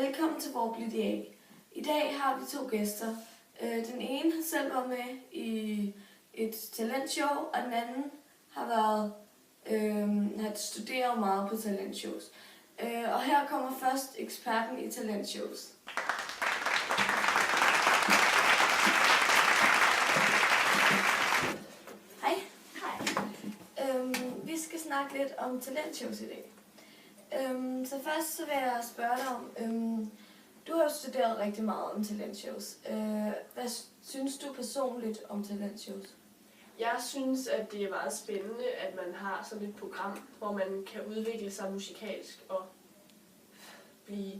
Velkommen til Hvor blev de af? I dag har vi 2 gæster. Den ene har selv været med i et talentshow, og den anden har studeret meget på talentshows. Og her kommer først eksperten i talentshows. Hej. Vi skal snakke lidt om talentshows i dag. Så først så vil jeg spørge dig om, du har jo studeret rigtig meget om talentshows. Hvad synes du personligt om talentshows? Jeg synes, at det er meget spændende, at man har sådan et program, hvor man kan udvikle sig musikalsk og blive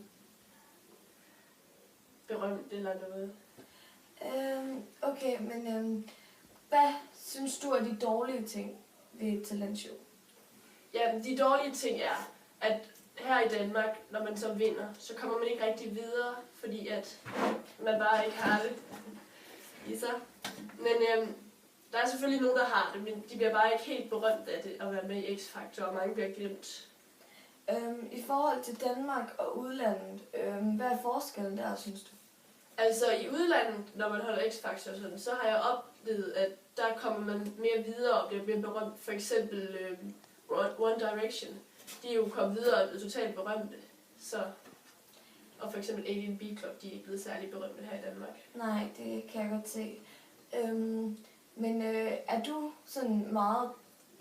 berømt eller noget. Okay, men hvad synes du er de dårlige ting ved et talentshow? Ja, de dårlige ting er, at her i Danmark, når man så vinder, så kommer man ikke rigtig videre, fordi at man bare ikke har det i sig. Men der er selvfølgelig nogen, der har det, men de bliver bare ikke helt berømt af det at være med i X-Factor, og mange bliver glemt. I forhold til Danmark og udlandet, hvad er forskellen der, synes du? Altså i udlandet, når man holder X-Factor og sådan, så har jeg oplevet, at der kommer man mere videre og bliver mere berømt. For eksempel One Direction, de er jo kommet videre og er totalt berømte. Så, og for eksempel Alien B-Club, de er ikke blevet særlig berømte her i Danmark. Nej, det kan jeg godt se. Men er du sådan meget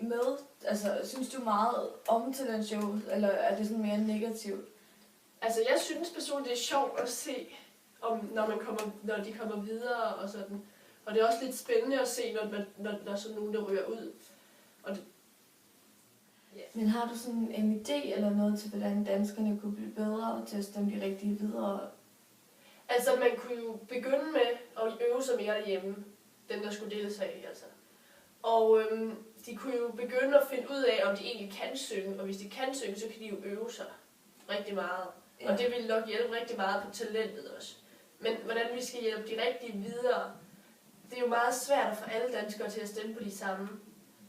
med, altså synes du meget om talentshows, eller er det sådan mere negativt? Altså jeg synes personligt, det er sjovt at se, når de kommer videre og sådan. Og det er også lidt spændende at se, når sådan nogen der ryger ud. Og det, yeah. Men har du sådan en idé eller noget til, hvordan danskerne kunne blive bedre til at stemme de rigtige videre? Altså man kunne jo begynde med at øve sig mere derhjemme, dem der skulle deltage altså. Og de kunne jo begynde at finde ud af, om de egentlig kan synge, og hvis de kan synge, så kan de jo øve sig rigtig meget. Ja. Og det vil nok hjælpe rigtig meget på talentet også. Men hvordan vi skal hjælpe de rigtige videre, det er jo meget svært at få alle danskere til at stemme på de samme.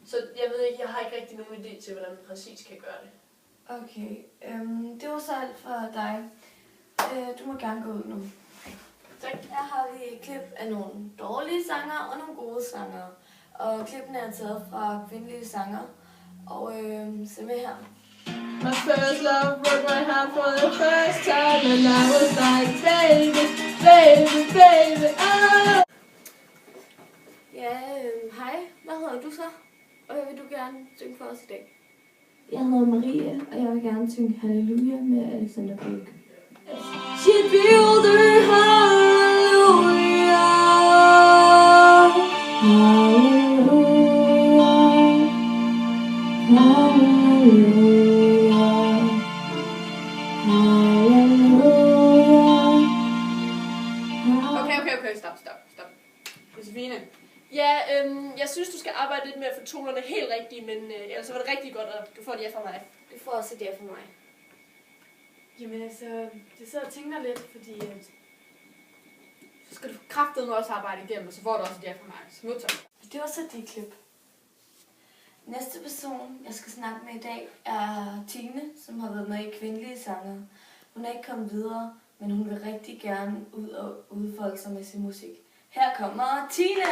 Så jeg ved ikke, jeg har ikke rigtig nogen idé til, hvordan man præcis kan gøre det. Okay, det var så alt for dig. Du må gerne gå ud nu. Tak. Her har vi et klip af nogle dårlige sanger og nogle gode sanger. Og klippene er taget fra kvindelige sanger. Og se med her. My first love broke my heart for the first time, and I was like, baby, baby, baby, oh! Ja, hej. Hvad hedder du så? Og hvad vil du gerne synge for os i dag? Jeg hedder Marie, og jeg vil gerne synge Halleluja med Alexander Bøge. She'd build her hallelujah, Halleluja, halleluja, Okay, stop. Josefine. Ja, jeg synes, du skal arbejde lidt med at få tonerne helt rigtige, men ellers var det rigtig godt, at du får et ja fra mig. Du får også et ja fra mig. Jamen altså, jeg sidder og tænker lidt, fordi så skal du kraftedeme også arbejde igennem, og så får du også et ja fra mig. Så modtaget. Det var så dit klip. Næste person, jeg skal snakke med i dag, er Tine, som har været med i kvindelige sanger. Hun er ikke kommet videre, men hun vil rigtig gerne ud og udfolde sig med sin musik. Her kommer Tine!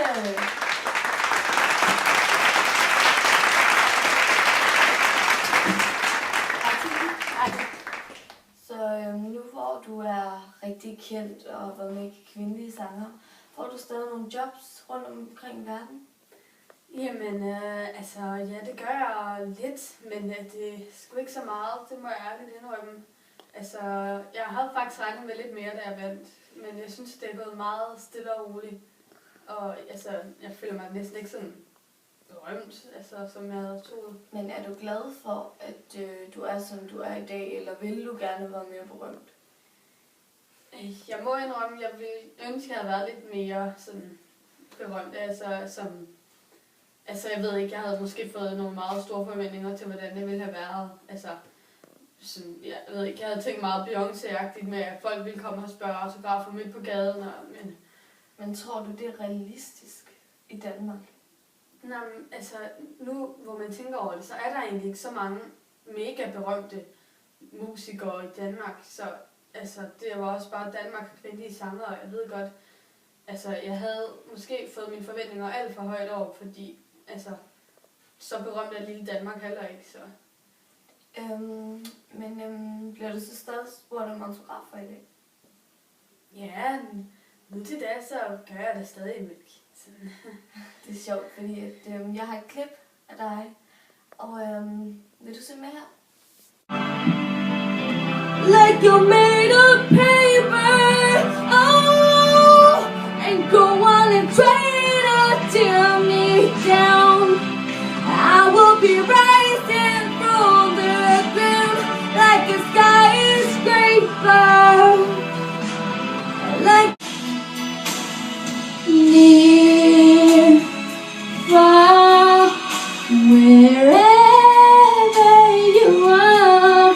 Så nu hvor du er rigtig kendt og har været med i kvindelige sanger, får du stadig nogle jobs rundt omkring i verden? Jamen, altså, ja, det gør jeg lidt, men det er sgu ikke så meget, det må jeg ærligt indrømme. Altså, jeg havde faktisk regnet med lidt mere, da jeg vandt, men jeg synes, det er gået meget stille og roligt. Og altså, jeg føler mig næsten ikke sådan berømt, altså, som jeg havde troet. Men er du glad for, at du er, som du er i dag, eller vil du gerne være mere berømt? Jeg må indrømme, jeg ville ønske, at jeg havde været lidt mere sådan berømt, Altså, jeg ved ikke, jeg havde måske fået nogle meget store forventninger til, hvordan det ville have været. Altså, sådan, jeg ved ikke, jeg havde tænkt meget Beyoncé-agtigt med, at folk ville komme og spørge autografer midt på gaden. Men tror du, det er realistisk i Danmark? Nej, altså, nu hvor man tænker over det, så er der egentlig ikke så mange mega berømte musikere i Danmark. Så altså, det var også bare Danmark kvindelige sanger, og jeg ved godt, altså, jeg havde måske fået mine forventninger alt for højt op, fordi, altså, så berømt er lille Danmark heller ikke, så. Men bliver du så stadig spurgt om autografer i dag? Ja, nu til dag, så gør jeg det stadig mælk. Det er sjovt, fordi at, jeg har et klip af dig, og vil du se med her? Like you're made of paper, oh, and go on and try to tear me down. I will be rising from the ground like a skyscraper, like near, far, wherever you are.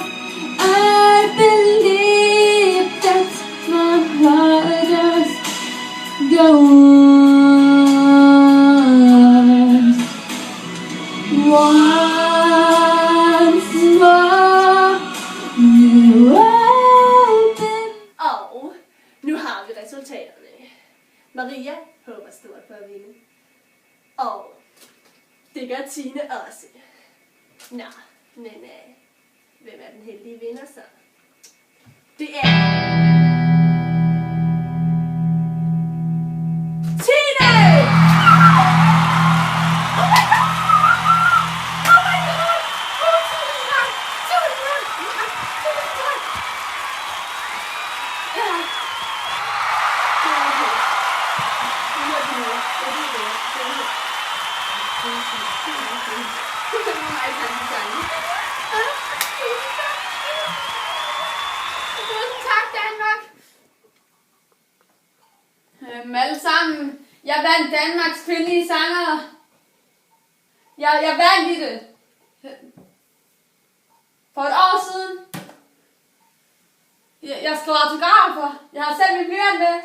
I believe that my heart does go on. Once more, you open. Og nu har vi resultaterne. Maria håber stort på at vinde. Og det gør Tine også. Nå, men hvem er den heldige vinder så? Det er... Tine! Oh my god! Oh my god! Oh, tusind tak! Tusind tak! Tusind tak! Ja. Det er okay. Det er okay. Jeg ved det. Det er okay. Tusind tak, Danmark! Alle sammen, jeg vandt Danmarks kvindelige sanger. Jeg vandt i det. For et år siden. Jeg skrev autografer. Jeg har selv min blyant med.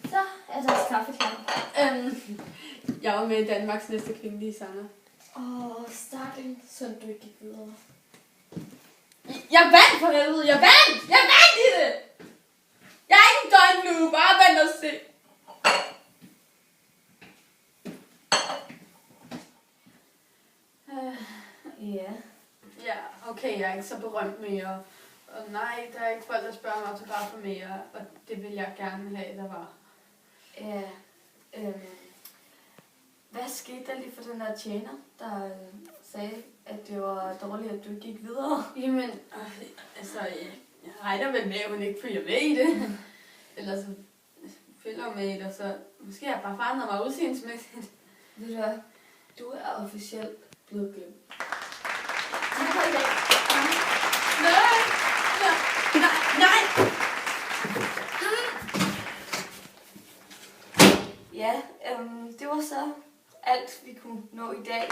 Så er der kaffe klar. Jeg var med i Danmarks næste kvindelige sanger. Stakken, så du ikke gik videre. Jeg vandt for helvede! Jeg vandt! Jeg vandt i det! Jeg er ikke en døgnlue, bare vent og se. Ja. Ja, okay, jeg er ikke så berømt mere. Og nej, der er ikke folk, der spørger om autografer mere. Og det vil jeg gerne have, der var. Ja. Hvad skete der lige for den der tjener, der sagde, at det var dårligt, at du gik videre? Jamen, altså, jeg regner vel med, at hun ikke følger med i det. Eller så følger med i det, så måske har jeg bare forandret mig udseendsmæssigt. Ved du hvad? Du er officielt blevet glemt. Tak for i dag. Nej! Nej! Ja, det var så alt, vi kunne nå i dag.